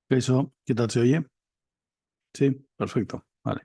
Eso, ¿qué tal se oye? Sí, perfecto. Vale.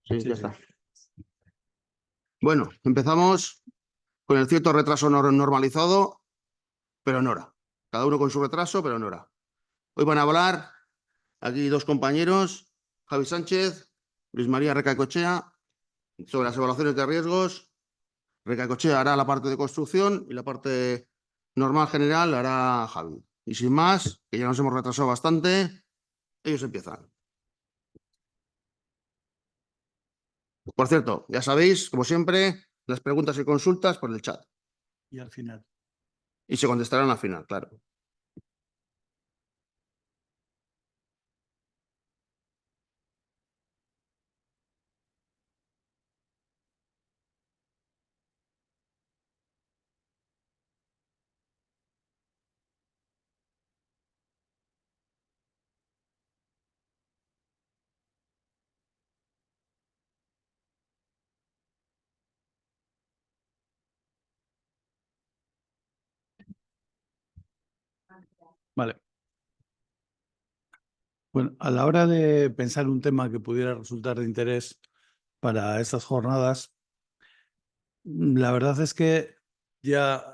Sí, Sí, ya sí. está. Bueno, empezamos con el cierto retraso normalizado, pero en hora. Cada uno con su retraso, pero en hora. Hoy van a hablar aquí dos compañeros, Javi Sánchez, Luis María Recacochea, sobre las evaluaciones de riesgos. Recacochea hará la parte de construcción y la parte normal general la hará Javi. Y sin más, que ya nos hemos retrasado bastante, ellos empiezan. Por cierto, ya sabéis, como siempre, las preguntas y consultas por el chat. Y al final. Y se contestarán al final, claro. Vale. Bueno, a la hora de pensar un tema que pudiera resultar de interés para estas jornadas, la verdad es que ya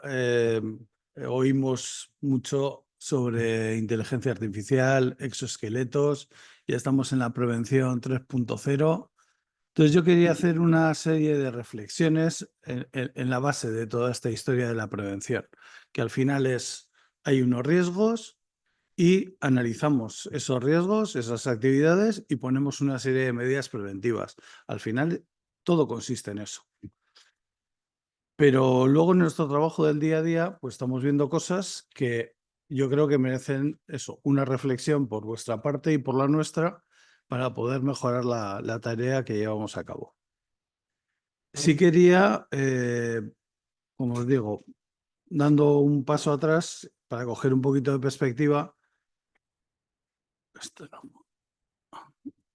oímos mucho sobre inteligencia artificial, exoesqueletos, ya estamos en la prevención 3.0. Entonces yo quería hacer una serie de reflexiones en la base de toda esta historia de la prevención, que al final hay unos riesgos y analizamos esos riesgos, esas actividades y ponemos una serie de medidas preventivas. Al final todo consiste en eso. Pero luego en nuestro trabajo del día a día, pues estamos viendo cosas que yo creo que merecen eso, una reflexión por vuestra parte y por la nuestra para poder mejorar la tarea que llevamos a cabo. Sí quería, como os digo, dando un paso atrás para coger un poquito de perspectiva,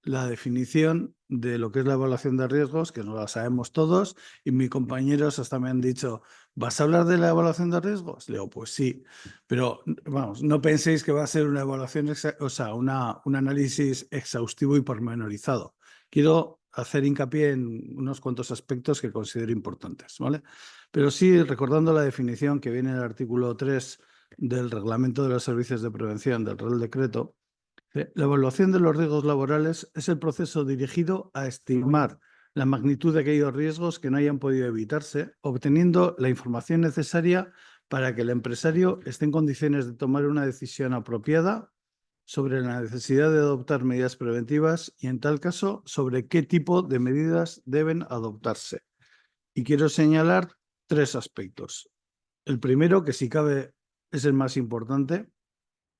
la definición de lo que es la evaluación de riesgos, que no la sabemos todos, y mis compañeros hasta me han dicho, ¿vas a hablar de la evaluación de riesgos? Le digo, pues sí, pero vamos, no penséis que va a ser una evaluación, o sea, un análisis exhaustivo y pormenorizado. Quiero hacer hincapié en unos cuantos aspectos que considero importantes, ¿vale? Pero sí, recordando la definición que viene en el artículo 3 del Reglamento de los Servicios de Prevención del Real Decreto, la evaluación de los riesgos laborales es el proceso dirigido a estimar la magnitud de aquellos riesgos que no hayan podido evitarse, obteniendo la información necesaria para que el empresario esté en condiciones de tomar una decisión apropiada sobre la necesidad de adoptar medidas preventivas y, en tal caso, sobre qué tipo de medidas deben adoptarse. Y quiero señalar tres aspectos. El primero, que si cabe es el más importante,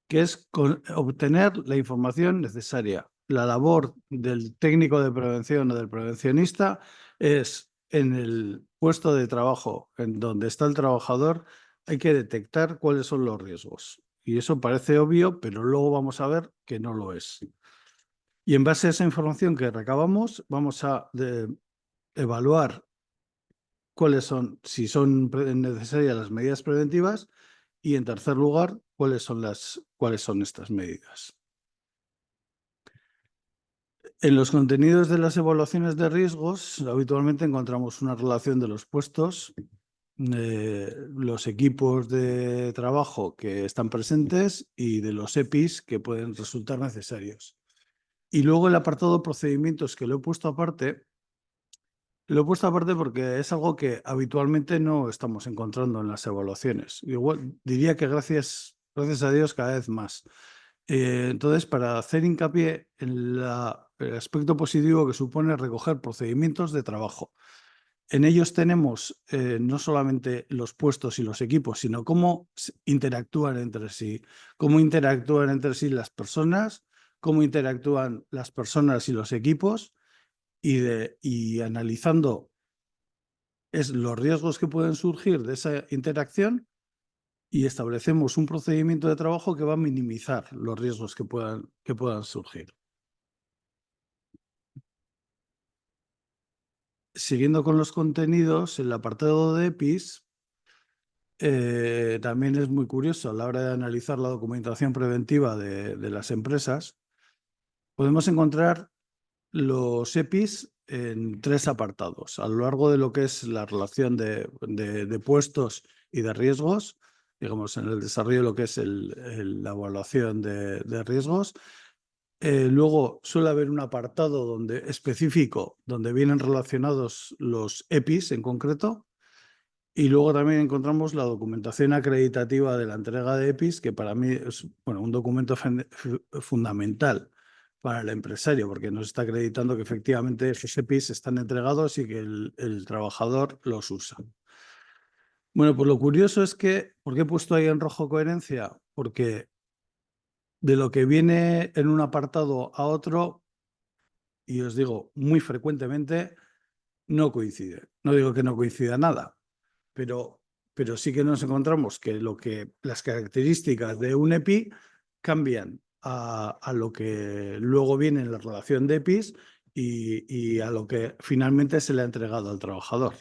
que es obtener la información necesaria. La labor del técnico de prevención o del prevencionista es en el puesto de trabajo en donde está el trabajador, hay que detectar cuáles son los riesgos. Y eso parece obvio, pero luego vamos a ver que no lo es. Y en base a esa información que recabamos, vamos a evaluar cuáles son, si son necesarias las medidas preventivas y, en tercer lugar, cuáles son estas medidas. En los contenidos de las evaluaciones de riesgos, habitualmente encontramos una relación de los puestos, los equipos de trabajo que están presentes y de los EPIs que pueden resultar necesarios. Y luego el apartado procedimientos, que lo he puesto aparte porque es algo que habitualmente no estamos encontrando en las evaluaciones. Igual diría que gracias a Dios cada vez más. Entonces, para hacer hincapié en el aspecto positivo que supone recoger procedimientos de trabajo. En ellos tenemos no solamente los puestos y los equipos, sino cómo interactúan entre sí, las personas, cómo interactúan las personas y los equipos, y analizando los riesgos que pueden surgir de esa interacción, y establecemos un procedimiento de trabajo que va a minimizar los riesgos que puedan surgir. Siguiendo con los contenidos, el apartado de EPIs también es muy curioso a la hora de analizar la documentación preventiva de las empresas. Podemos encontrar los EPIs en 3 apartados, a lo largo de lo que es la relación de puestos y de riesgos, digamos, en el desarrollo de lo que es la evaluación de riesgos. Luego suele haber un apartado específico donde vienen relacionados los EPIs en concreto. Y luego también encontramos la documentación acreditativa de la entrega de EPIs, que para mí es un documento fundamental para el empresario, porque nos está acreditando que efectivamente esos EPIs están entregados y que el trabajador los usa. Bueno, pues lo curioso es que, ¿por qué he puesto ahí en rojo coherencia? Porque de lo que viene en un apartado a otro, y os digo muy frecuentemente, no coincide. No digo que no coincida nada, pero sí que nos encontramos que las características de un EPI cambian a lo que luego viene en la relación de EPIs y a lo que finalmente se le ha entregado al trabajador.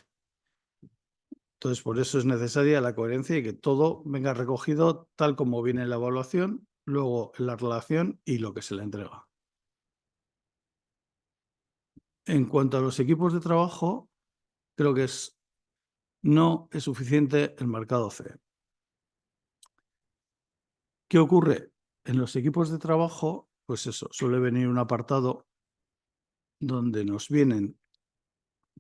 Entonces, por eso es necesaria la coherencia y que todo venga recogido tal como viene en la evaluación, luego en la relación y lo que se le entrega. En cuanto a los equipos de trabajo, creo que no es suficiente el marcado C. ¿Qué ocurre? En los equipos de trabajo, pues eso, suele venir un apartado donde nos vienen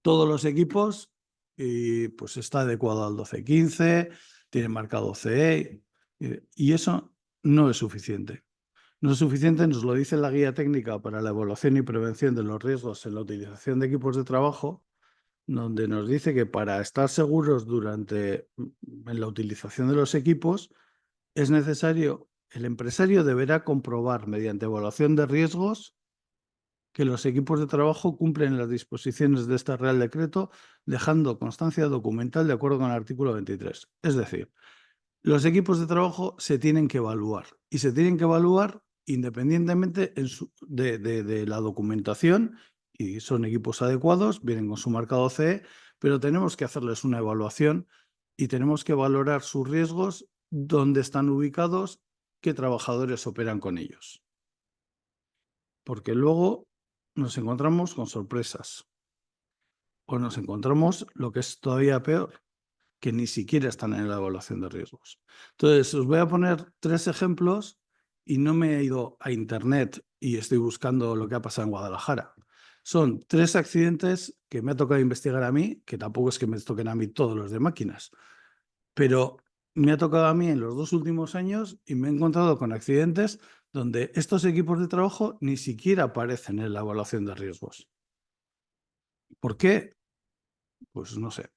todos los equipos y pues está adecuado al 12.15, tiene marcado CE, y eso no es suficiente. No es suficiente, nos lo dice la guía técnica para la evaluación y prevención de los riesgos en la utilización de equipos de trabajo, donde nos dice que para estar seguros en la utilización de los equipos es necesario, el empresario deberá comprobar mediante evaluación de riesgos que los equipos de trabajo cumplen las disposiciones de este Real Decreto, dejando constancia documental de acuerdo con el artículo 23. Es decir, los equipos de trabajo se tienen que evaluar y se tienen que evaluar independientemente de la documentación, y son equipos adecuados, vienen con su marcado CE, pero tenemos que hacerles una evaluación y tenemos que valorar sus riesgos, dónde están ubicados, qué trabajadores operan con ellos. Porque luego nos encontramos con sorpresas o nos encontramos lo que es todavía peor, que ni siquiera están en la evaluación de riesgos. Entonces, os voy a poner 3 ejemplos y no me he ido a internet y estoy buscando lo que ha pasado en Guadalajara. Son 3 accidentes que me ha tocado investigar a mí, que tampoco es que me toquen a mí todos los de máquinas, pero me ha tocado a mí en los 2 últimos años y me he encontrado con accidentes donde estos equipos de trabajo ni siquiera aparecen en la evaluación de riesgos. ¿Por qué? Pues no sé.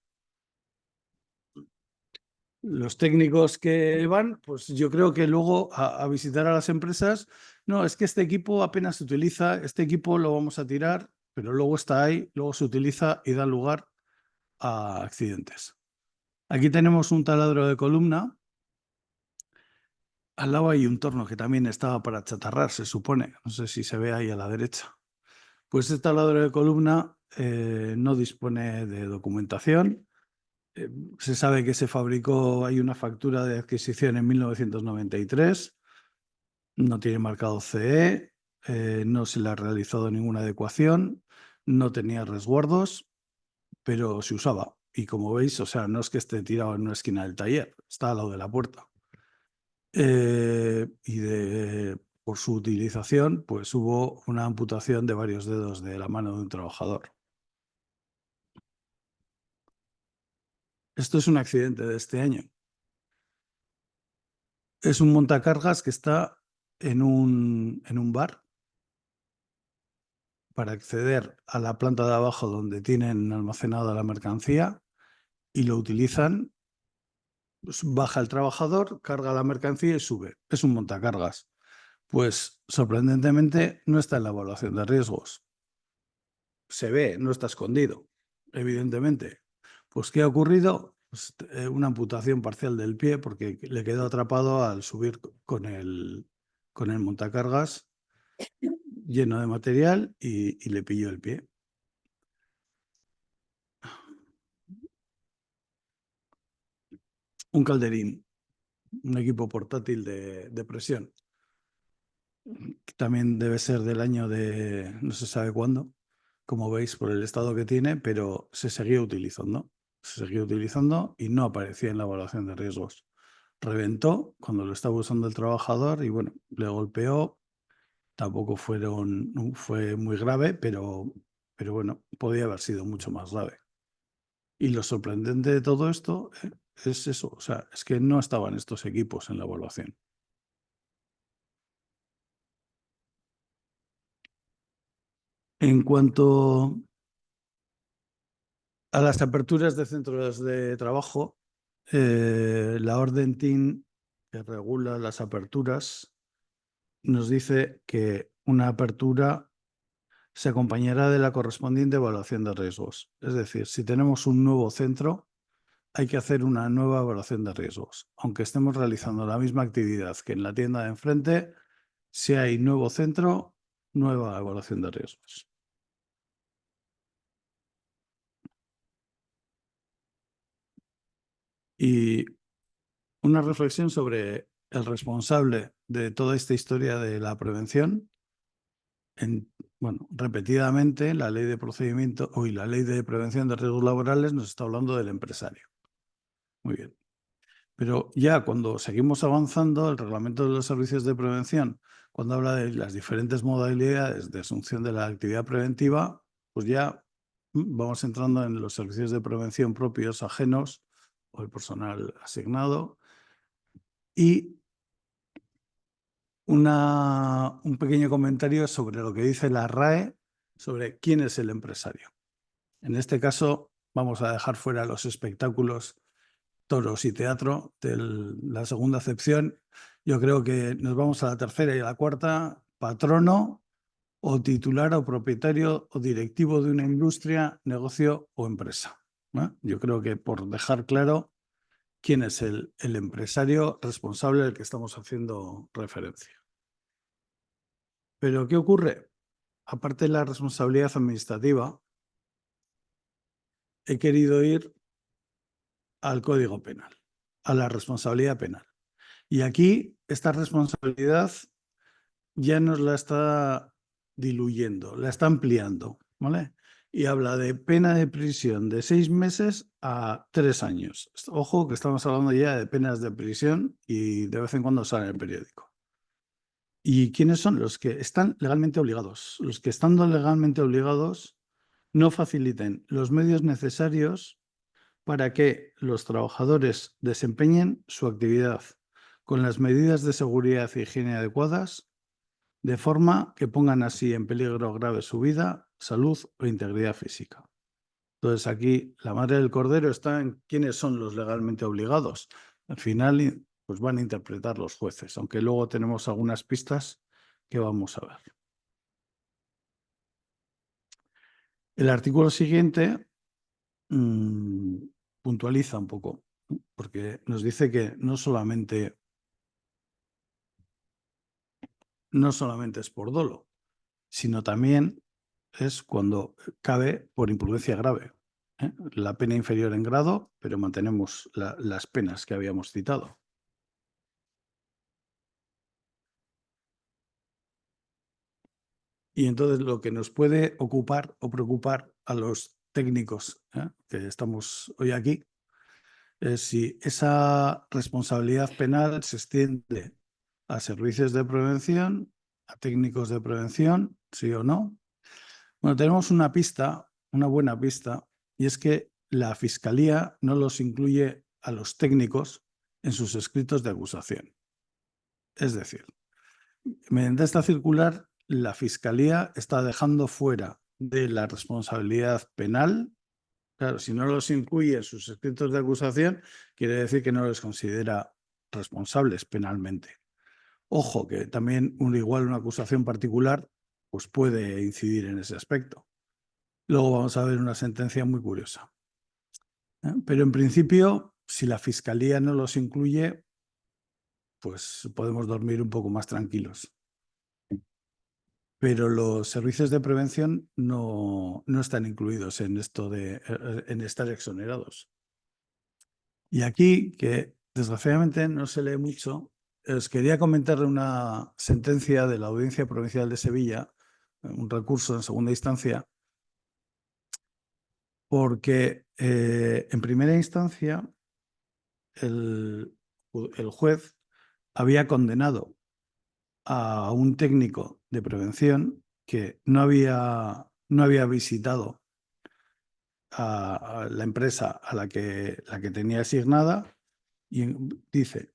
Los técnicos que van, pues yo creo que luego a visitar a las empresas, no, es que este equipo apenas se utiliza, este equipo lo vamos a tirar, pero luego está ahí, luego se utiliza y da lugar a accidentes. Aquí tenemos un taladro de columna. Al lado hay un torno que también estaba para chatarrar, se supone. No sé si se ve ahí a la derecha. Pues este taladro de columna no dispone de documentación, Se sabe que se fabricó, hay una factura de adquisición en 1993, no tiene marcado CE, no se le ha realizado ninguna adecuación, no tenía resguardos, pero se usaba. Y como veis, o sea, no es que esté tirado en una esquina del taller, está al lado de la puerta. Por su utilización, pues hubo una amputación de varios dedos de la mano de un trabajador. Esto es un accidente de este año. Es un montacargas que está en un bar. Para acceder a la planta de abajo donde tienen almacenada la mercancía y lo utilizan. Pues baja el trabajador, carga la mercancía y sube. Es un montacargas. Pues sorprendentemente no está en la evaluación de riesgos. Se ve, no está escondido, evidentemente. Pues ¿qué ha ocurrido? Pues, una amputación parcial del pie porque le quedó atrapado al subir con el montacargas lleno de material y le pilló el pie. Un calderín, un equipo portátil de presión. También debe ser del año de no se sabe cuándo, como veis por el estado que tiene, pero se seguía utilizando. Se seguía utilizando y no aparecía en la evaluación de riesgos. Reventó cuando lo estaba usando el trabajador y bueno, le golpeó. Tampoco fue muy grave, pero bueno, podía haber sido mucho más grave. Y lo sorprendente de todo esto es eso, o sea, es que no estaban estos equipos en la evaluación. En cuanto a las aperturas de centros de trabajo, la orden TIN que regula las aperturas nos dice que una apertura se acompañará de la correspondiente evaluación de riesgos. Es decir, si tenemos un nuevo centro, hay que hacer una nueva evaluación de riesgos. Aunque estemos realizando la misma actividad que en la tienda de enfrente, si hay nuevo centro, nueva evaluación de riesgos. Y una reflexión sobre el responsable de toda esta historia de la prevención. Bueno, repetidamente la ley de procedimiento y la ley de prevención de riesgos laborales nos está hablando del empresario. Muy bien. Pero ya cuando seguimos avanzando, el reglamento de los servicios de prevención, cuando habla de las diferentes modalidades de asunción de la actividad preventiva, pues ya vamos entrando en los servicios de prevención propios, ajenos o el personal asignado. Y un pequeño comentario sobre lo que dice la RAE sobre quién es el empresario. En este caso, vamos a dejar fuera los espectáculos, toros y teatro de la segunda acepción. Yo creo que nos vamos a la tercera y a la cuarta. Patrono o titular o propietario o directivo de una industria, negocio o empresa. Yo creo que por dejar claro quién es el empresario responsable del que estamos haciendo referencia. Pero ¿qué ocurre? Aparte de la responsabilidad administrativa, he querido ir al Código Penal, a la responsabilidad penal. Y aquí esta responsabilidad ya nos la está diluyendo, la está ampliando, ¿vale? Y habla de pena de prisión de 6 meses a 3 años. Ojo que estamos hablando ya de penas de prisión y de vez en cuando sale en el periódico. ¿Y quiénes son los que están legalmente obligados? Los que estando legalmente obligados no faciliten los medios necesarios para que los trabajadores desempeñen su actividad con las medidas de seguridad e higiene adecuadas, de forma que pongan así en peligro grave su vida, salud o integridad física. Entonces aquí la madre del cordero está en quiénes son los legalmente obligados. Al final pues van a interpretar los jueces, aunque luego tenemos algunas pistas que vamos a ver. El artículo siguiente puntualiza un poco, porque nos dice que no solamente es por dolo, sino también es cuando cabe por imprudencia grave. La pena inferior en grado, pero mantenemos las penas que habíamos citado. Y entonces lo que nos puede ocupar o preocupar a los técnicos que estamos hoy aquí es si esa responsabilidad penal se extiende a servicios de prevención, a técnicos de prevención, sí o no. Bueno, tenemos una pista, una buena pista, y es que la Fiscalía no los incluye a los técnicos en sus escritos de acusación. Es decir, mediante esta circular, la Fiscalía está dejando fuera de la responsabilidad penal. Claro, si no los incluye en sus escritos de acusación, quiere decir que no los considera responsables penalmente. Ojo, que también igual una acusación particular pues puede incidir en ese aspecto. Luego vamos a ver una sentencia muy curiosa. Pero en principio, si la Fiscalía no los incluye, pues podemos dormir un poco más tranquilos. Pero los servicios de prevención no están incluidos en esto en estar exonerados. Y aquí, que desgraciadamente no se lee mucho, os quería comentar una sentencia de la Audiencia Provincial de Sevilla, un recurso en segunda instancia, porque en primera instancia el juez había condenado a un técnico de prevención que no había visitado a la empresa a la que tenía asignada y dice,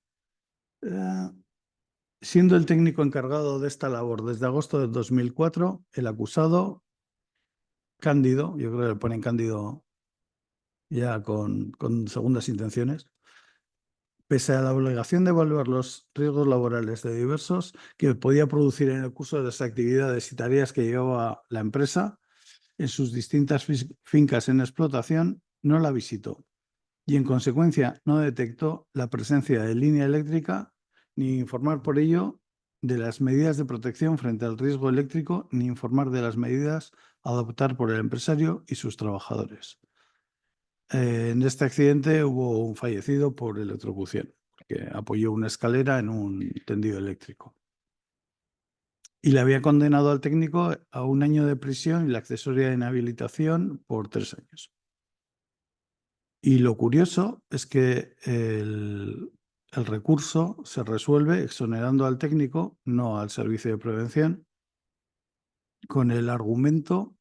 siendo el técnico encargado de esta labor desde agosto de 2004, el acusado Cándido, yo creo que le ponen Cándido ya con segundas intenciones, pese a la obligación de evaluar los riesgos laborales de diversos que podía producir en el curso de las actividades y tareas que llevaba la empresa en sus distintas fincas en explotación, no la visitó y en consecuencia no detectó la presencia de línea eléctrica ni informar por ello de las medidas de protección frente al riesgo eléctrico ni informar de las medidas a adoptar por el empresario y sus trabajadores. En este accidente hubo un fallecido por electrocución, que apoyó una escalera en un tendido eléctrico. Y le había condenado al técnico a 1 año de prisión y la accesoria de inhabilitación por 3 años. Y lo curioso es que el recurso se resuelve exonerando al técnico, no al servicio de prevención, con el argumento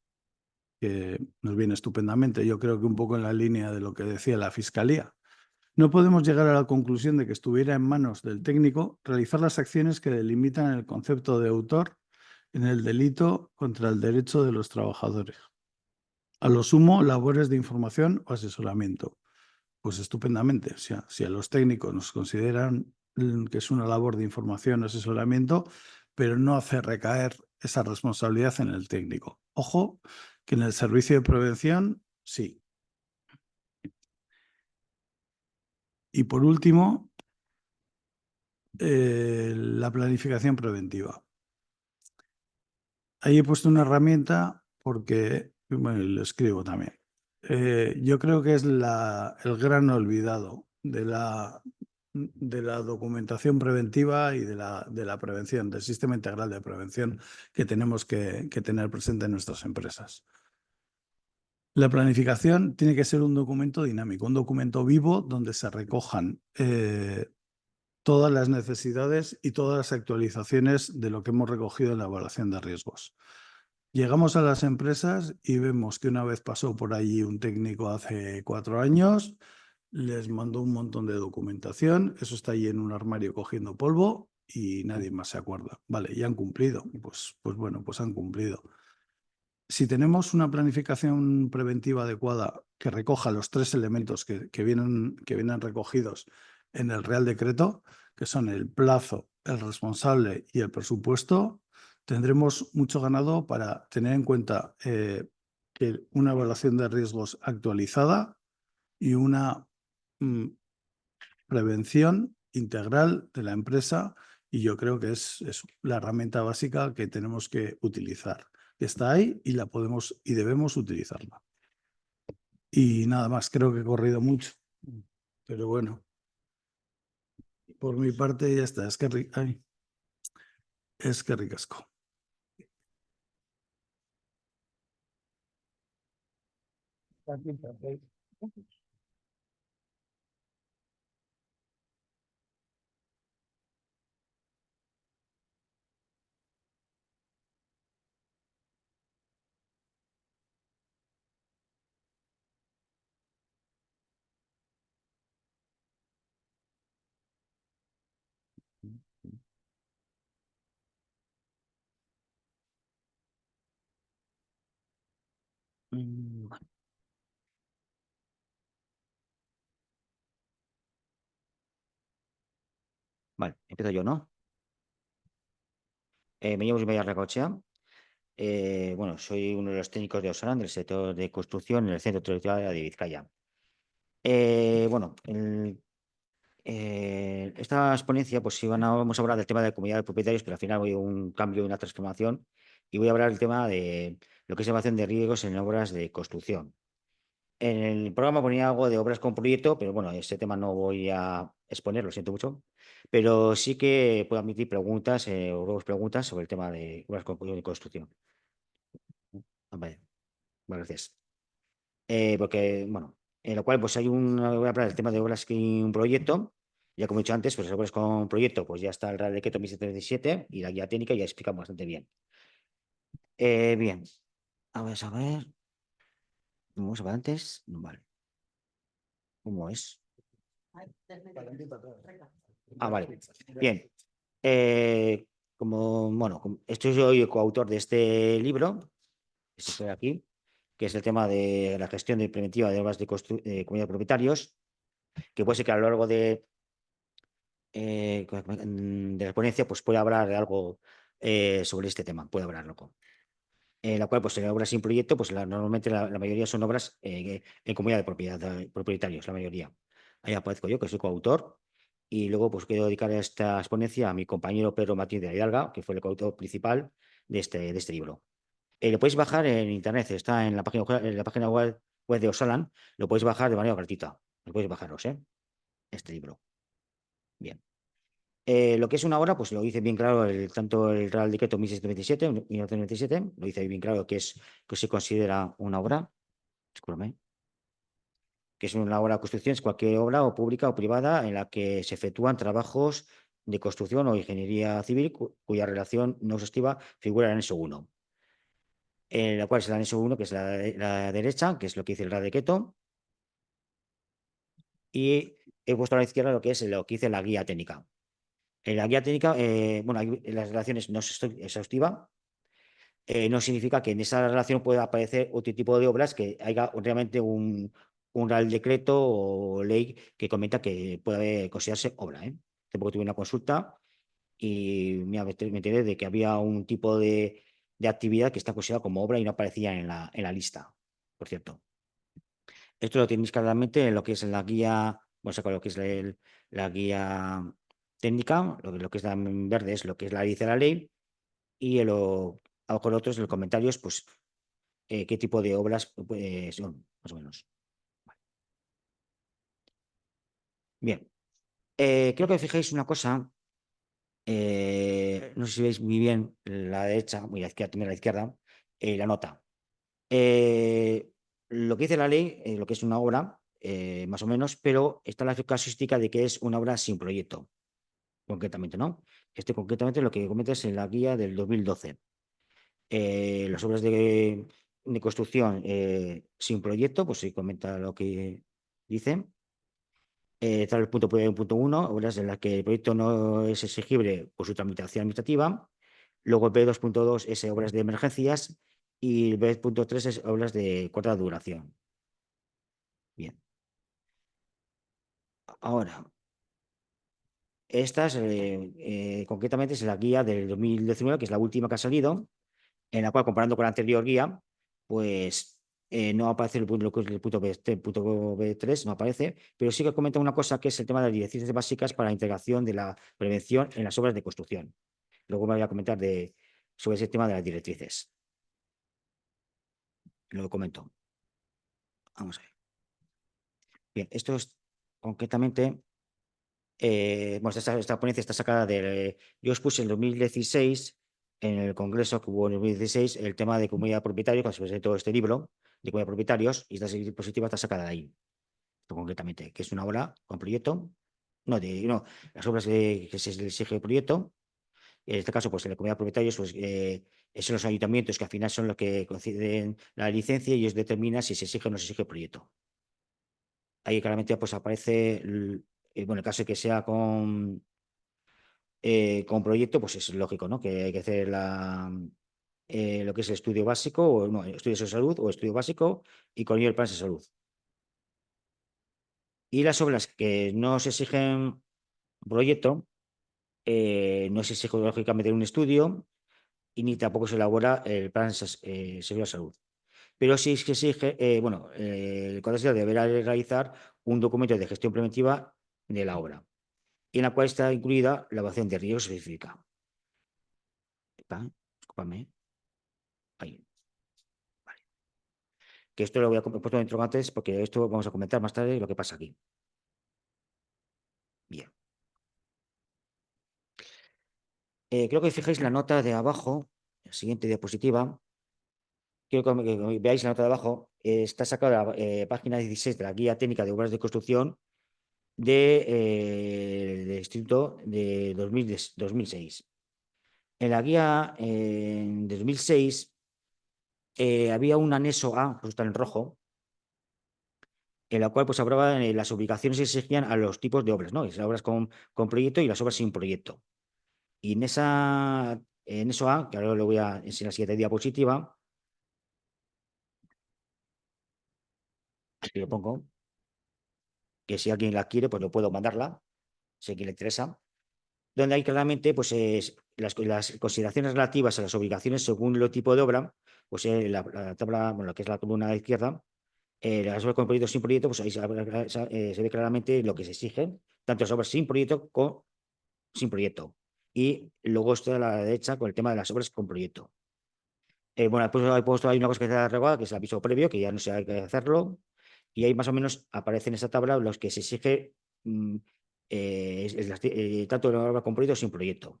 que nos viene estupendamente, yo creo que un poco en la línea de lo que decía la Fiscalía. No podemos llegar a la conclusión de que estuviera en manos del técnico realizar las acciones que delimitan el concepto de autor en el delito contra el derecho de los trabajadores. A lo sumo, labores de información o asesoramiento. Pues estupendamente. O sea, si a los técnicos nos consideran que es una labor de información o asesoramiento, pero no hace recaer esa responsabilidad en el técnico. Ojo, que en el servicio de prevención, sí. Y por último, la planificación preventiva. Ahí he puesto una herramienta porque, bueno, lo escribo también. Yo creo que es el gran olvidado de la documentación preventiva y de la prevención, del sistema integral de prevención que tenemos que tener presente en nuestras empresas. La planificación tiene que ser un documento dinámico, un documento vivo donde se recojan todas las necesidades y todas las actualizaciones de lo que hemos recogido en la evaluación de riesgos. Llegamos a las empresas y vemos que una vez pasó por allí un técnico hace 4 años, les mandó un montón de documentación, eso está ahí en un armario cogiendo polvo y nadie más se acuerda. Vale, y han cumplido. Pues bueno, pues han cumplido. Si tenemos una planificación preventiva adecuada que recoja los 3 elementos que vienen recogidos en el Real Decreto, que son el plazo, el responsable y el presupuesto, tendremos mucho ganado para tener en cuenta que una evaluación de riesgos actualizada y una prevención integral de la empresa, y yo creo que es la herramienta básica que tenemos que utilizar. Está ahí y la podemos y debemos utilizarla. Y nada más, creo que he corrido mucho. Pero bueno, por mi parte ya está. Es que ricasco. Vale. Vale, empiezo yo, ¿no? Me llamo Ismael Recochea. Bueno, soy uno de los técnicos de Osalan del sector de construcción en el Centro Territorial de Vizcaya. Bueno, esta exponencia, pues vamos a hablar del tema de comunidad de propietarios, pero al final voy a un cambio y una transformación y voy a hablar del tema de lo que es evaluación de riesgos en obras de construcción. En el programa ponía algo de obras con proyecto, pero bueno, ese tema no voy a exponer, lo siento mucho, pero sí que puedo admitir preguntas o nuevas preguntas sobre el tema de obras con proyecto de construcción. Vale, gracias. Porque, bueno, en lo cual pues voy a hablar del tema de obras y un proyecto. Ya como he dicho antes, pues las obras con proyecto, pues ya está el Real Decreto 1137 y la guía técnica ya explicamos bastante bien. Bien, vamos a ver. Vamos a ver antes. Vale. ¿Cómo es? Ah, vale. Bien. Estoy yo coautor de este libro, que estoy aquí, que es el tema de la gestión preventiva de obras de comunidad de propietarios, que puede ser que a lo largo de la ponencia pues pueda hablar de algo sobre este tema, puede hablarlo. En la cual, pues en obras sin proyecto, pues normalmente la mayoría son obras en comunidad de propietarios, la mayoría. Ahí aparezco yo, que soy coautor, y luego pues quiero dedicar esta exponencia a mi compañero Pedro Martínez de la Hidalga, que fue el coautor principal de este libro. Lo podéis bajar en internet, está en la página web de Osalan, lo podéis bajar de manera gratuita. Lo podéis bajaros, este libro. Bien. Lo que es una obra, pues lo dice bien claro tanto el Real Decreto 1627 y 1997, lo dice bien claro que se considera una obra, discúlpame, que es una obra de construcción, es cualquier obra o pública o privada en la que se efectúan trabajos de construcción o ingeniería civil cuya relación no exhaustiva figura en el anexo 1. La cual es el anexo 1, que es la derecha, que es lo que dice el Real Decreto, y he puesto a la izquierda lo que dice la guía técnica. En la guía técnica, bueno, las relaciones no es exhaustiva, no significa que en esa relación pueda aparecer otro tipo de obras que haya realmente un Real Decreto o ley que comenta que puede considerarse obra. Hace poco tuve una consulta y me enteré de que había un tipo de actividad que está considerada como obra y no aparecía en la lista, por cierto. Esto lo tenéis claramente en lo que es la guía, bueno, saco lo que es la guía técnica, lo que es la en verde es lo que es la dice la ley, y con otros en los comentarios, pues, qué tipo de obras son, más o menos. Vale. Bien, creo que os fijéis una cosa, no sé si veis muy bien la derecha, muy a la izquierda, también a la izquierda, la nota. Lo que dice la ley, lo que es una obra, más o menos, pero está la casuística de que es una obra sin proyecto, concretamente, ¿no? Concretamente lo que comenta es en la guía del 2012. Las obras de construcción sin proyecto, pues se comenta lo que dice. Está el punto 1, obras en las que el proyecto no es exigible por su tramitación administrativa. Luego el B2.2 es obras de emergencias y el B.3 es obras de corta duración. Bien. Ahora, estas concretamente es la guía del 2019, que es la última que ha salido, en la cual, comparando con la anterior guía, pues no aparece el punto B3, no aparece, pero sí que comenta una cosa que es el tema de las directrices básicas para la integración de la prevención en las obras de construcción. Luego me voy a comentar sobre ese tema de las directrices. Lo comento. Vamos a ver. Bien, esto es concretamente, bueno, esta ponencia está sacada de, yo expuse en 2016, en el congreso que hubo en 2016, el tema de comunidad de propietarios, cuando se presentó este libro de comunidad de propietarios, y esta diapositiva está sacada de ahí, esto concretamente, que es una obra con proyecto, no, las obras que se le exige el proyecto. En este caso, pues en la comunidad de propietarios, pues son los ayuntamientos que al final son los que conceden la licencia y ellos determinan si se exige o no se exige el proyecto. Ahí claramente pues aparece, bueno, el caso de que sea con proyecto, pues es lógico, ¿no? Que hay que hacer lo que es el estudio básico, o no, estudios de salud o estudio básico, y con ello el plan de salud. Y las obras que no se exigen proyecto, no se exige lógicamente un estudio y ni tampoco se elabora el plan seguro de salud. Pero sí es que exige, bueno, el Código deberá realizar un documento de gestión preventiva de la obra, y en la cual está incluida la evaluación de riesgos específica. Discúlpame. Ahí. Vale. Que esto lo voy a poner dentro antes porque esto vamos a comentar más tarde lo que pasa aquí. Bien. Creo que fijáis la nota de abajo, la siguiente diapositiva. Quiero que veáis la nota de abajo. Está sacada de la página 16 de la Guía Técnica de Obras de Construcción del Distrito de 2006. En la guía de 2006 había un anexo A, pues está en rojo, en la cual pues hablaba de las obligaciones que se exigían a los tipos de obras, ¿no? Las obras con proyecto y las obras sin proyecto. Y en eso A, que ahora lo voy a enseñar en la siguiente diapositiva, aquí lo pongo, que si alguien la quiere, pues lo puedo mandarla, si a alguien le interesa, donde hay claramente pues, las consideraciones relativas a las obligaciones según el tipo de obra, pues la tabla, bueno, que es la columna de la izquierda, las obras con proyecto sin proyecto, pues ahí se ve claramente lo que se exige, tanto las obras sin proyecto como sin proyecto. Y luego está a la derecha con el tema de las obras con proyecto. Bueno, pues hay una cosa que está regulada, que es el aviso previo, que ya no sé hay que hacerlo. Y ahí más o menos aparece en esta tabla los que se exige tanto la obra con proyecto como sin proyecto.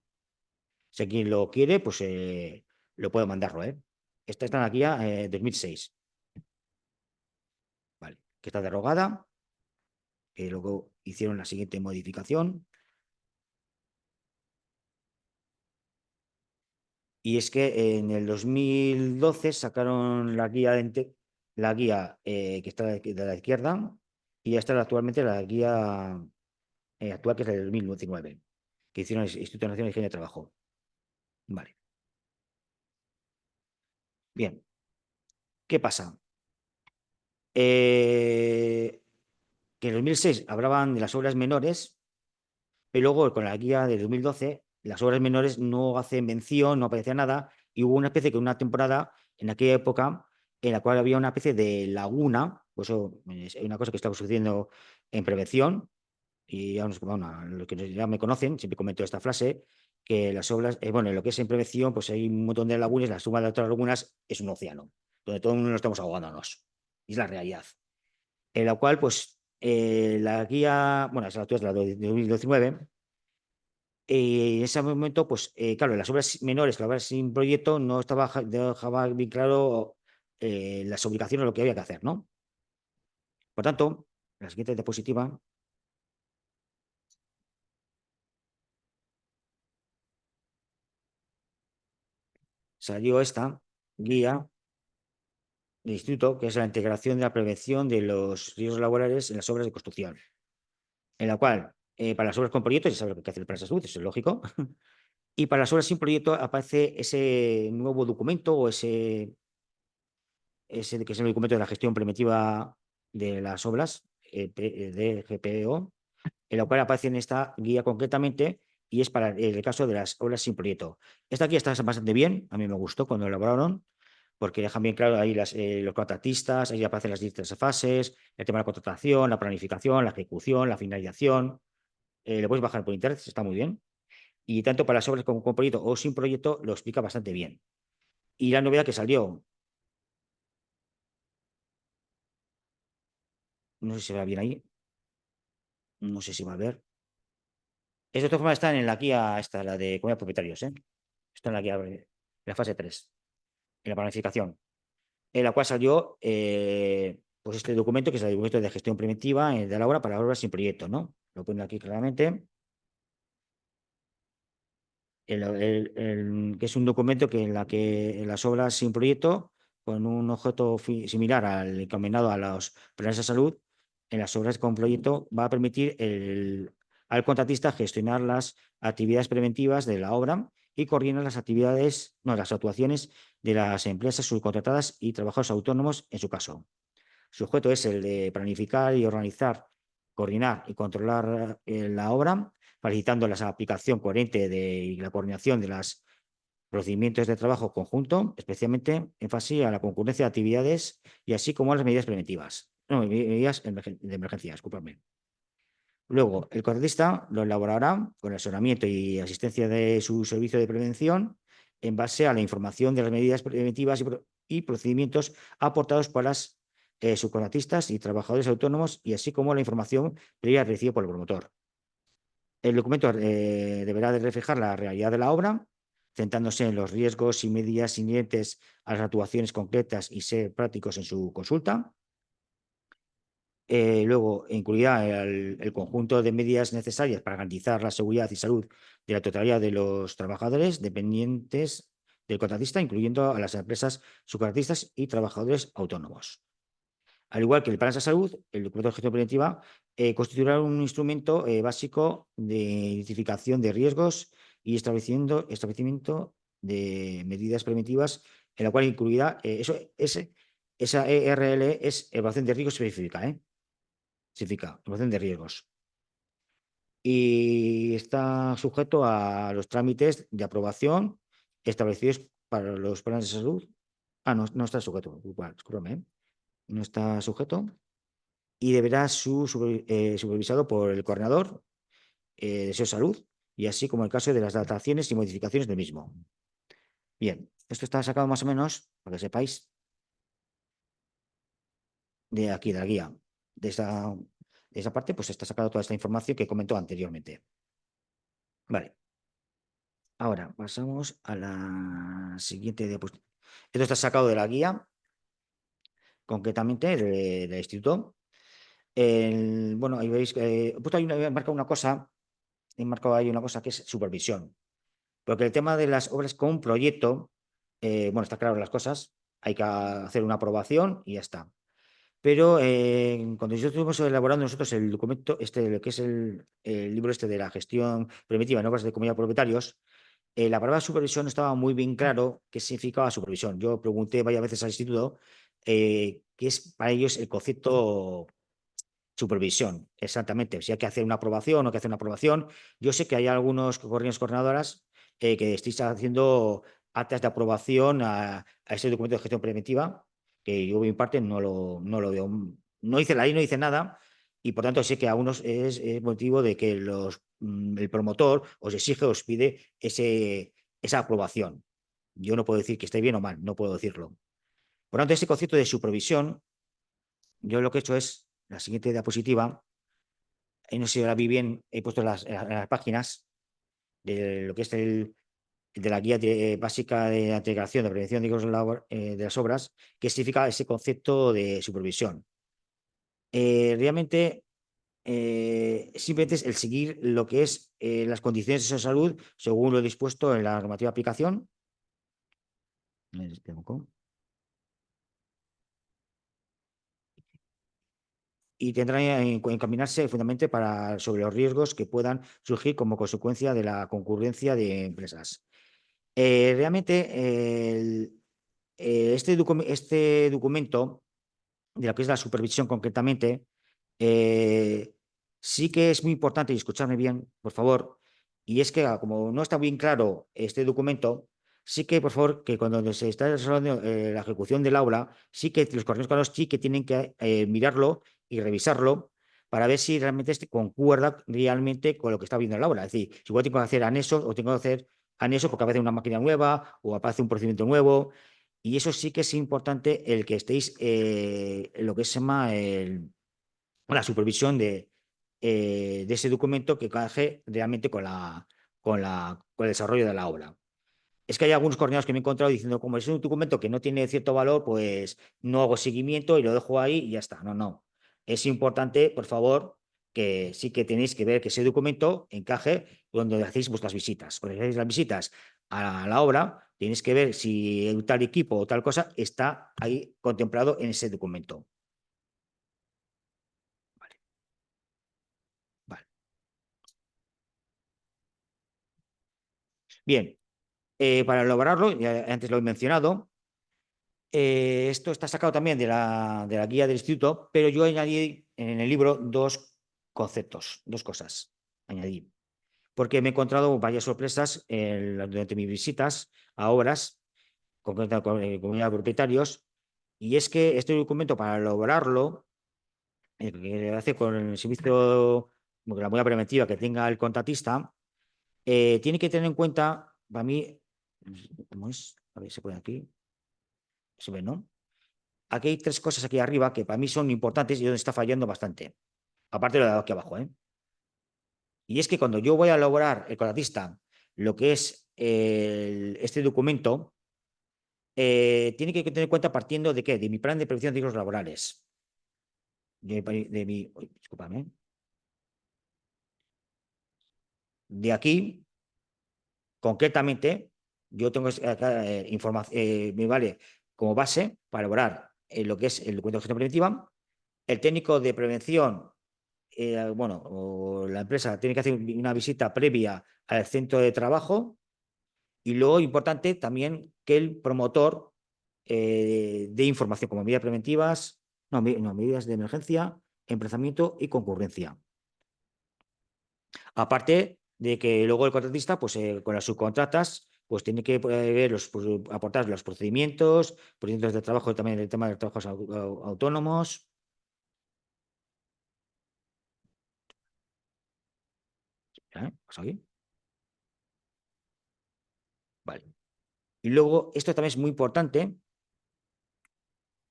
Si quien lo quiere, pues lo puedo mandarlo. Esta está en la guía 2006. Vale, que está derogada. Luego hicieron la siguiente modificación. Y es que en el 2012 sacaron la guía, que está de la izquierda, y ya está actualmente la guía actual, que es la del 2019, que hicieron el Instituto Nacional de Higiene de Trabajo. Vale. Bien. ¿Qué pasa? Que en el 2006 hablaban de las obras menores, pero luego con la guía de 2012 las obras menores no hacen mención, no aparecía nada, y hubo una especie de una temporada en aquella época en la cual había una especie de laguna, pues eso es una cosa que estaba sucediendo en prevención, y ya los que ya me conocen, siempre comento esta frase, que las obras, bueno, en lo que es en prevención, pues hay un montón de lagunas, la suma de otras lagunas es un océano, donde todo el mundo estamos ahogándonos, y es la realidad. En la cual, pues, la guía, bueno, esa es la de 2019, en ese momento, pues, claro, las obras menores, las obras sin proyecto, no dejaba bien claro las obligaciones, lo que había que hacer, ¿no? Por tanto, la siguiente diapositiva salió esta guía del instituto, que es la integración de la prevención de los riesgos laborales en las obras de construcción, en la cual, para las obras con proyecto, ya sabes lo que hace el plan de salud, eso es lógico, y para las obras sin proyecto aparece ese nuevo documento o ese que es el documento de la gestión preventiva de las obras, de GPO, en la cual aparece en esta guía concretamente, y es para el caso de las obras sin proyecto. Esta guía está bastante bien, a mí me gustó cuando la elaboraron, porque dejan bien claro ahí los contratistas, ahí aparecen las distintas fases, el tema de la contratación, la planificación, la ejecución, la finalización. Lo puedes bajar por internet, está muy bien. Y tanto para las obras con proyecto o sin proyecto lo explica bastante bien. Y la novedad que salió No sé si se va bien ahí. No sé si va a ver. Es de todas formas están en la guía esta, la de comunidad de propietarios, ¿eh? Está en la guía, en la fase 3, en la planificación, en la cual salió pues este documento, que es el documento de gestión preventiva de la obra para obras sin proyecto, ¿no? Lo ponen aquí claramente. Que es un documento que en las obras sin proyecto, con un objeto similar al encaminado a los planes de salud, en las obras con proyecto va a permitir al contratista gestionar las actividades preventivas de la obra y coordinar las actividades, no, las actuaciones de las empresas subcontratadas y trabajadores autónomos en su caso. Su objeto es el de planificar y organizar, coordinar y controlar la obra, facilitando la aplicación coherente y la coordinación de los procedimientos de trabajo conjunto, especialmente énfasis a la concurrencia de actividades y así como a las medidas preventivas. No, medidas de emergencia, discúlpame. Luego, el contratista lo elaborará con el asesoramiento y asistencia de su servicio de prevención en base a la información de las medidas preventivas y procedimientos aportados por las subcontratistas y trabajadores autónomos y así como la información previa recibida por el promotor. El documento deberá de reflejar la realidad de la obra, centrándose en los riesgos y medidas inherentes a las actuaciones concretas y ser prácticos en su consulta. Luego incluirá el conjunto de medidas necesarias para garantizar la seguridad y salud de la totalidad de los trabajadores dependientes del contratista, incluyendo a las empresas subcontratistas y trabajadores autónomos. Al igual que el plan de salud, el documento de gestión preventiva constituirá un instrumento básico de identificación de riesgos y establecimiento de medidas preventivas, en la cual incluirá esa ERL es evaluación de riesgos específica, significa evaluación de riesgos. Y está sujeto a los trámites de aprobación establecidos para los planes de salud. No está sujeto, igual, discúlpame, no está sujeto. Y deberá ser supervisado por el coordinador de salud y así como el caso de las adaptaciones y modificaciones del mismo. Bien, esto está sacado más o menos, para que sepáis, de aquí, de la guía. De esa parte, pues está sacado toda esta información que comentó anteriormente. Vale. Ahora pasamos a la siguiente diapositiva. Esto está sacado de la guía, concretamente del instituto. Bueno, ahí veis que he puesto ahí he marcado una cosa, que es supervisión. Porque el tema de las obras con proyecto, bueno, está claro las cosas, hay que hacer una aprobación y ya está. Pero cuando nosotros estuvimos elaborando nosotros el documento, lo que es el libro de la gestión preventiva en obras de comunidad de propietarios, la palabra supervisión no estaba muy bien claro qué significaba supervisión. Yo pregunté varias veces al instituto qué es para ellos el concepto supervisión, exactamente. Si hay que hacer una aprobación o no hay que hacer una aprobación. Yo sé que hay algunos coordinadoras que estáis haciendo actas de aprobación a ese documento de gestión preventiva, que yo, por mi parte, no lo veo. No hice la ley, no hice nada, y por tanto sé que a unos es motivo de que el promotor os exige, os pide esa aprobación. Yo no puedo decir que esté bien o mal, no puedo decirlo. Por tanto, ese concepto de supervisión, yo lo que he hecho es la siguiente diapositiva. No sé si ahora vi bien, he puesto las páginas de lo que es de la guía básica de la integración de prevención de riesgos de las obras, que significa ese concepto de supervisión. Realmente, simplemente es el seguir lo que es las condiciones de salud según lo dispuesto en la normativa de aplicación. Y tendrán que encaminarse fundamentalmente sobre los riesgos que puedan surgir como consecuencia de la concurrencia de empresas. Realmente, este documento, de lo que es la supervisión concretamente, sí que es muy importante, y escuchadme bien, por favor, y es que como no está bien claro este documento, sí que, por favor, que cuando se está desarrollando la ejecución del aula, sí que los coordinadores sí que tienen que mirarlo y revisarlo para ver si realmente concuerda realmente con lo que está viendo el aula. Es decir, si igual tengo que hacer anexos o tengo que hacer anexos porque aparece una máquina nueva o aparece un procedimiento nuevo. Y eso sí que es importante el que estéis, lo que se llama la supervisión de ese documento que encaje realmente con el desarrollo de la obra. Es que hay algunos coordinados que me he encontrado diciendo, como es un documento que no tiene cierto valor, pues no hago seguimiento y lo dejo ahí y ya está. No, no. Es importante, por favor, que sí que tenéis que ver que ese documento encaje donde hacéis vuestras visitas. Cuando hacéis las visitas a la obra, tenéis que ver si tal equipo o tal cosa está ahí contemplado en ese documento. Vale. Bien, para elaborarlo, ya antes lo he mencionado, esto está sacado también de la guía del instituto, pero yo añadí en el libro dos conceptos, dos cosas. Añadí, porque me he encontrado varias sorpresas durante mis visitas a obras, concretamente con comunidad de propietarios, y es que este documento, para elaborarlo, que hace con el servicio, con la buena preventiva que tenga el contratista, tiene que tener en cuenta, para mí, ¿cómo es? A ver, se pone aquí. Se ve, ¿no? Aquí hay tres cosas aquí arriba que para mí son importantes y donde está fallando bastante. Aparte de lo de aquí abajo, ¿eh? Y es que cuando yo voy a elaborar el contratista lo que es este documento, tiene que tener en cuenta partiendo de qué? De mi plan de prevención de riesgos laborales. Discúlpame. De aquí, concretamente, yo tengo información, me vale como base para elaborar lo que es el documento de gestión preventiva. El técnico de prevención, bueno, o la empresa tiene que hacer una visita previa al centro de trabajo y luego, importante también, que el promotor dé información como medidas preventivas, no, medidas de emergencia, emplazamiento y concurrencia. Aparte de que luego el contratista, pues con las subcontratas, pues tiene que ver aportar los procedimientos de trabajo, también el tema de trabajos autónomos. ¿Pasa aquí? Vale. Y luego, esto también es muy importante,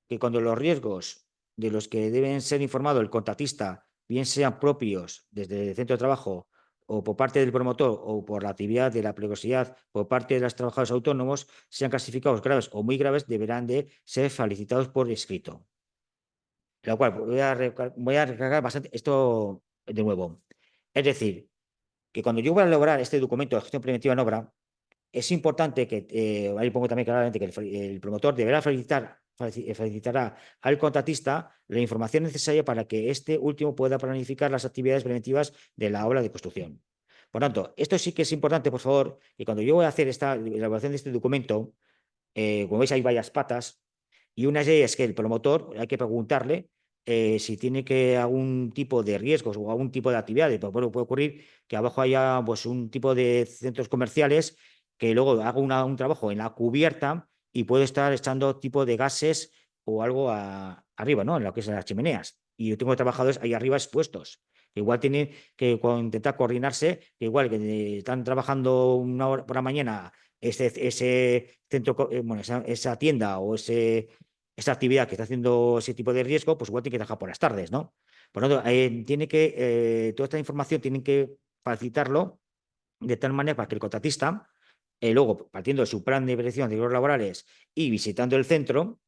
que cuando los riesgos de los que deben ser informado el contratista, bien sean propios desde el centro de trabajo o por parte del promotor o por la actividad de la peligrosidad por parte de los trabajadores autónomos, sean clasificados graves o muy graves, deberán de ser felicitados por escrito. Lo cual voy a recargar bastante esto de nuevo. Es decir, que cuando yo voy a elaborar este documento de gestión preventiva en obra, es importante que, ahí pongo también claramente que el promotor deberá felicitará al contratista la información necesaria para que este último pueda planificar las actividades preventivas de la obra de construcción. Por tanto, esto sí que es importante, por favor, que cuando yo voy a hacer esta elaboración de este documento, como veis hay varias patas, y una de ellas es que el promotor hay que preguntarle si tiene que algún tipo de riesgos o algún tipo de actividades. Pues, bueno, puede ocurrir que abajo haya pues, un tipo de centros comerciales que luego haga un trabajo en la cubierta y puede estar echando tipo de gases o algo arriba, ¿no? En lo que es las chimeneas. Y yo tengo trabajadores ahí arriba expuestos. Igual tienen que intentar coordinarse, que igual que están trabajando una hora por la mañana ese centro, bueno, esa tienda o esa actividad que está haciendo ese tipo de riesgo, pues igual tiene que trabajar por las tardes, ¿no? Por lo tanto, toda esta información tienen que facilitarlo de tal manera para que el contratista, luego, partiendo de su plan de prevención de riesgos laborales y visitando el centro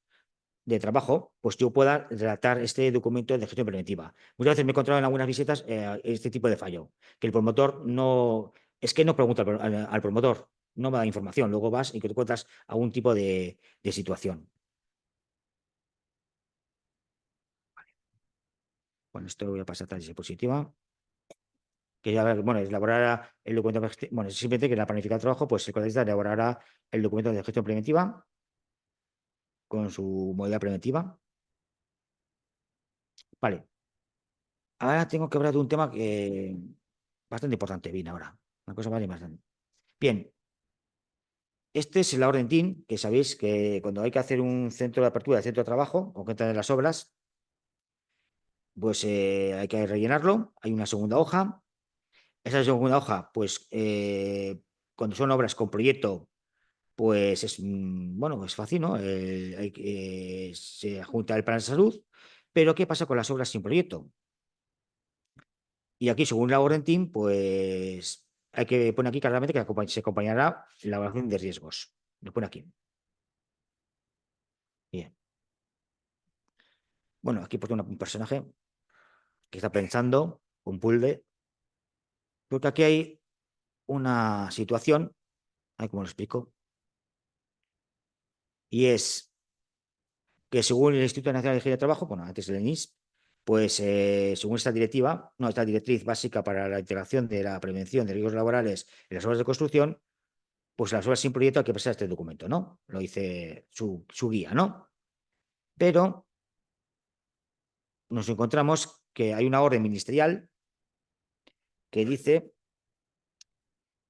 de trabajo, pues yo pueda redactar este documento de gestión preventiva. Muchas veces me he encontrado en algunas visitas este tipo de fallo, que el promotor es que no pregunta al promotor, no me da información, luego vas y que te encuentras algún tipo de situación. Bueno, esto voy a pasar a la diapositiva. Que ya, bueno, elaborará el documento, bueno, simplemente que la planificación de trabajo, pues el contratista elaborará el documento de gestión preventiva con su modalidad preventiva. Vale. Ahora tengo que hablar de un tema que bastante importante, bien, ahora. Una cosa bastante. Bien. Este es la orden TIN, que sabéis que cuando hay que hacer un centro de apertura de centro de trabajo, o que entran en las obras, pues hay que rellenarlo. Hay una segunda hoja. Esa segunda hoja, pues cuando son obras con proyecto, pues es, bueno, es fácil, ¿no? Se adjunta el plan de salud, pero ¿qué pasa con las obras sin proyecto? Y aquí, según la orden TIM, pues hay que poner aquí claramente que se acompañará la evaluación de riesgos. Lo pone aquí. Bien. Bueno, aquí pone un personaje que está pensando, un puzzle, porque aquí hay una situación, a ver cómo lo explico, y es que según el Instituto Nacional de Ingeniería de Trabajo, bueno, antes del ENIS, pues según esta directiva, no, esta directriz básica para la integración de la prevención de riesgos laborales en las obras de construcción, pues las obras sin proyecto hay que presentar este documento, ¿no? Lo dice su guía, ¿no? Pero nos encontramos que hay una orden ministerial que dice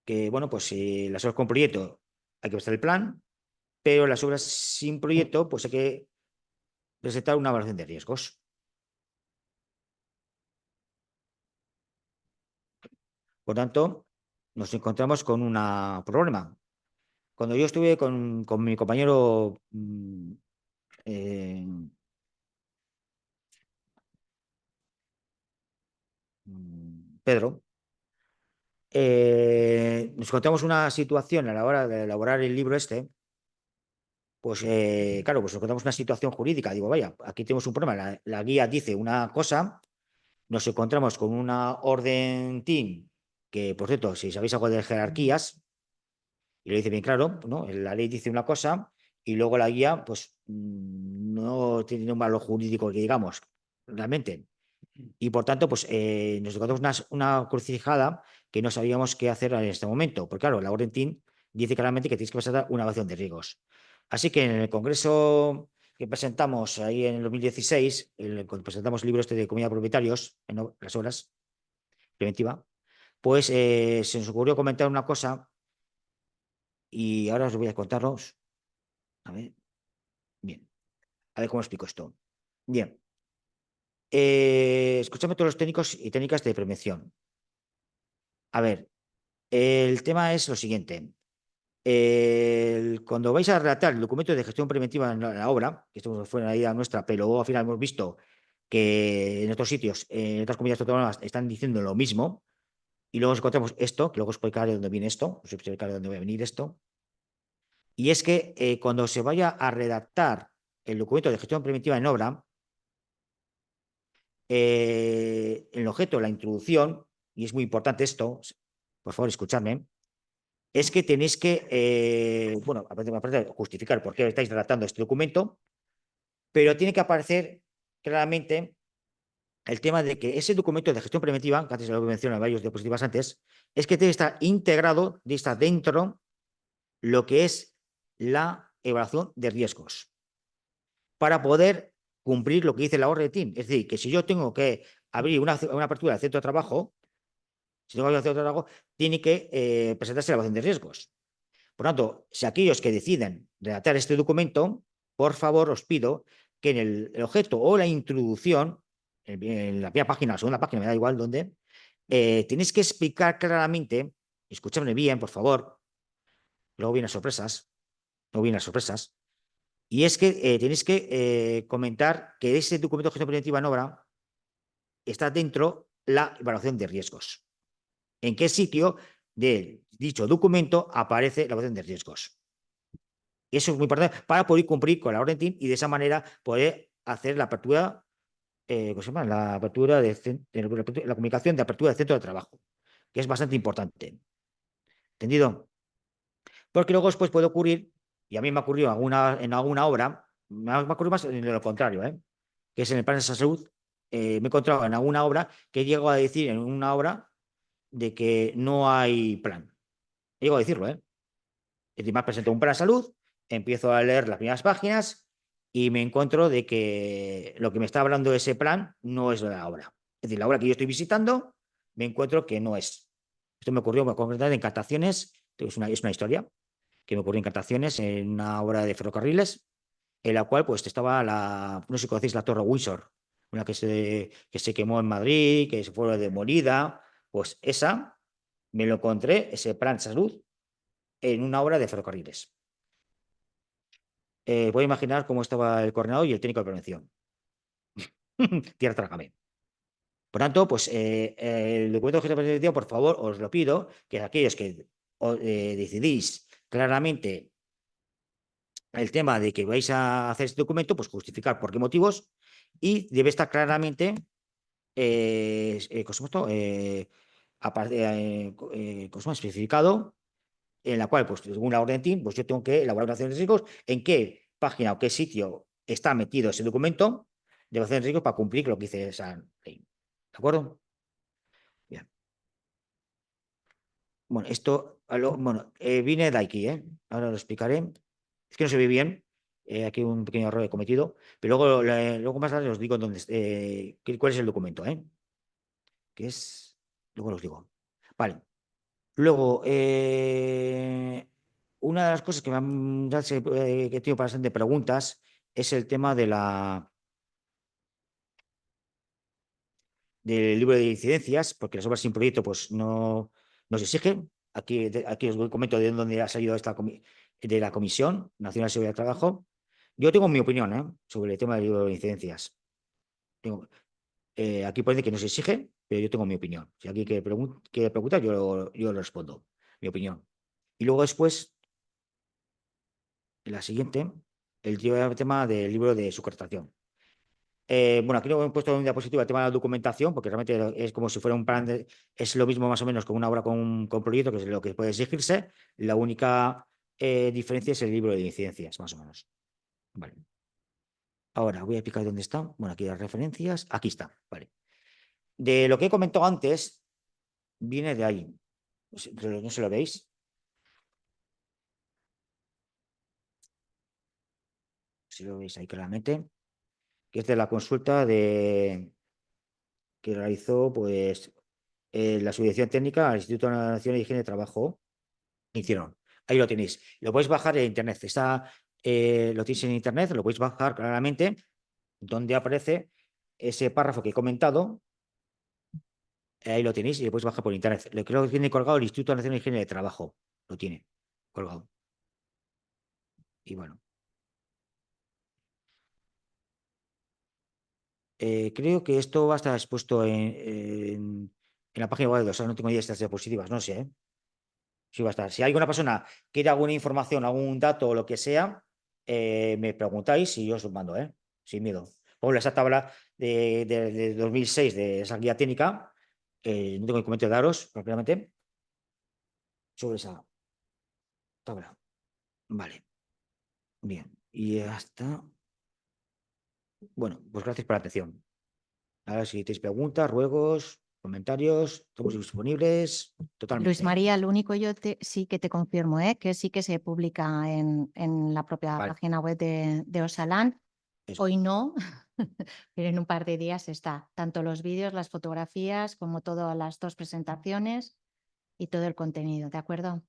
que, bueno, pues si las obras con proyecto hay que presentar el plan, pero las obras sin proyecto, pues hay que presentar una evaluación de riesgos. Por tanto, nos encontramos con un problema. Cuando yo estuve con mi compañero eh, Pedro, nos encontramos una situación a la hora de elaborar el libro este, pues claro, pues nos encontramos una situación jurídica. Digo, vaya, aquí tenemos un problema. La guía dice una cosa, nos encontramos con una orden TIM, que por cierto, si sabéis algo de jerarquías, y lo dice bien claro, ¿no? La ley dice una cosa y luego la guía, pues no tiene un valor jurídico que digamos, realmente. Y por tanto, pues nos encontramos una crucijada que no sabíamos qué hacer en este momento. Porque claro, la orden TIN dice claramente que tienes que presentar una evaluación de riesgos. Así que en el congreso que presentamos ahí en el 2016, cuando presentamos el libro este de comunidad de propietarios, en las obras preventiva, pues se nos ocurrió comentar una cosa y ahora os voy a contarlos. A ver, bien, a ver cómo explico esto. Bien, escúchame todos los técnicos y técnicas de prevención. A ver, el tema es lo siguiente. Cuando vais a redactar el documento de gestión preventiva en la obra, que esto fue una idea nuestra, pero luego al final hemos visto que en otros sitios, en otras comunidades autónomas, están diciendo lo mismo, y luego nos encontramos esto, que luego os explicaré de dónde viene esto, os explicaré de dónde va a venir esto, y es que cuando se vaya a redactar el documento de gestión preventiva en obra, el objeto, la introducción, y es muy importante esto, por favor, escuchadme, es que tenéis que, bueno, aparte de justificar por qué estáis redactando este documento, pero tiene que aparecer claramente el tema de que ese documento de gestión preventiva, que antes lo mencioné varios diapositivas antes, es que tiene que estar integrado, de estar dentro lo que es la evaluación de riesgos, para poder cumplir lo que dice la orden TIN. Es decir, que si yo tengo que abrir una apertura del centro de trabajo, si tengo que abrir un centro de trabajo, tiene que presentarse la evaluación de riesgos. Por tanto, si aquellos que deciden redactar este documento, por favor os pido que en el objeto o la introducción, en la primera página, la segunda página, me da igual dónde, tenéis que explicar claramente, escúchame bien, por favor, luego vienen sorpresas, y es que tenéis que comentar que ese documento de gestión preventiva en obra está dentro la evaluación de riesgos. ¿En qué sitio de dicho documento aparece la evaluación de riesgos? Y eso es muy importante para poder cumplir con la orden TIM y de esa manera poder hacer la apertura, ¿cómo se llama? La apertura la comunicación de apertura del centro de trabajo, que es bastante importante. ¿Entendido? Porque luego después puede ocurrir, y a mí me ha ocurrido en alguna obra, me ha ocurrido más en lo contrario, que es en el plan de salud, me he encontrado en alguna obra que llego a decir en una obra de que no hay plan. Llego a decirlo, Es decir, me presento un plan de salud, empiezo a leer las primeras páginas y me encuentro de que lo que me está hablando de ese plan no es la obra. Es decir, la obra que yo estoy visitando, me encuentro que no es. Esto me ocurrió concretamente en Captaciones, es una historia que me ocurrió en Captaciones, en una obra de ferrocarriles, en la cual pues estaba no sé si conocéis la Torre Windsor, una que se quemó en Madrid, que se fue demolida, pues esa me lo encontré, ese plan de salud, en una obra de ferrocarriles. Voy a imaginar cómo estaba el coordinador y el técnico de prevención. Tierra trágame. Por tanto, pues el documento de gestión participativa, por favor, os lo pido, que aquellos que decidís claramente el tema de que vais a hacer este documento, pues justificar por qué motivos y debe estar claramente ¿cómo se llama esto? ¿Cómo se llama? Especificado, en la cual, pues según la orden TIN, pues yo tengo que elaborar una evaluación de riesgos, en qué página o qué sitio está metido ese documento de evaluación de riesgos para cumplir lo que dice esa ley. ¿De acuerdo? Bien. Bueno, esto viene de aquí, ¿eh? Ahora lo explicaré. Es que no se ve bien. Aquí un pequeño error he cometido. Pero luego más tarde os digo dónde, cuál es el documento, ¿eh? Que es. Luego os digo. Vale. Luego, una de las cosas que que he tenido bastante preguntas es el tema del libro de incidencias, porque las obras sin proyecto pues no se exigen. Aquí os comento de dónde ha salido de la Comisión Nacional de Seguridad del Trabajo. Yo tengo mi opinión sobre el tema del libro de incidencias. Aquí pone que no se exige, pero yo tengo mi opinión. Si alguien quiere preguntar, yo lo respondo. Mi opinión. Y luego después, la siguiente, el tema del libro de subcontratación. Bueno, aquí no he puesto en diapositiva el tema de la documentación, porque realmente es como si fuera un plan es lo mismo más o menos con una obra con proyecto, que es lo que puede exigirse. La única diferencia es el libro de incidencias, más o menos. Vale. Ahora voy a explicar dónde está. Bueno, aquí las referencias. Aquí está. Vale. De lo que he comentado antes, viene de ahí. No se lo veis. Si lo veis ahí claramente. Que es de la consulta que realizó pues la subdirección técnica al Instituto Nacional de Higiene de Trabajo. Hicieron. Ahí lo tenéis. Lo podéis bajar en internet. Lo tenéis en internet, lo podéis bajar claramente, donde aparece ese párrafo que he comentado. Ahí lo tenéis y lo podéis bajar por internet. Lo creo que tiene colgado el Instituto Nacional de Higiene de Trabajo. Lo tiene colgado. Y bueno. Creo que esto va a estar expuesto en la página web de los. No tengo idea de estas diapositivas, no sé. Sí va a estar. Si alguna persona quiere alguna información, algún dato o lo que sea, me preguntáis y yo os lo mando, sin miedo. Pongo esa tabla de 2006 de esa guía técnica, no tengo inconveniente de daros rápidamente sobre esa tabla. Vale. Bien. Y ya está. Bueno, pues gracias por la atención. Ahora, si tenéis preguntas, ruegos, comentarios, estamos disponibles totalmente. Luis María, lo único sí que te confirmo, que sí que se publica en la propia Vale. página web de Osalan. Eso. Hoy no, pero en un par de días está. Tanto los vídeos, las fotografías, como todas las 2 presentaciones y todo el contenido, ¿de acuerdo?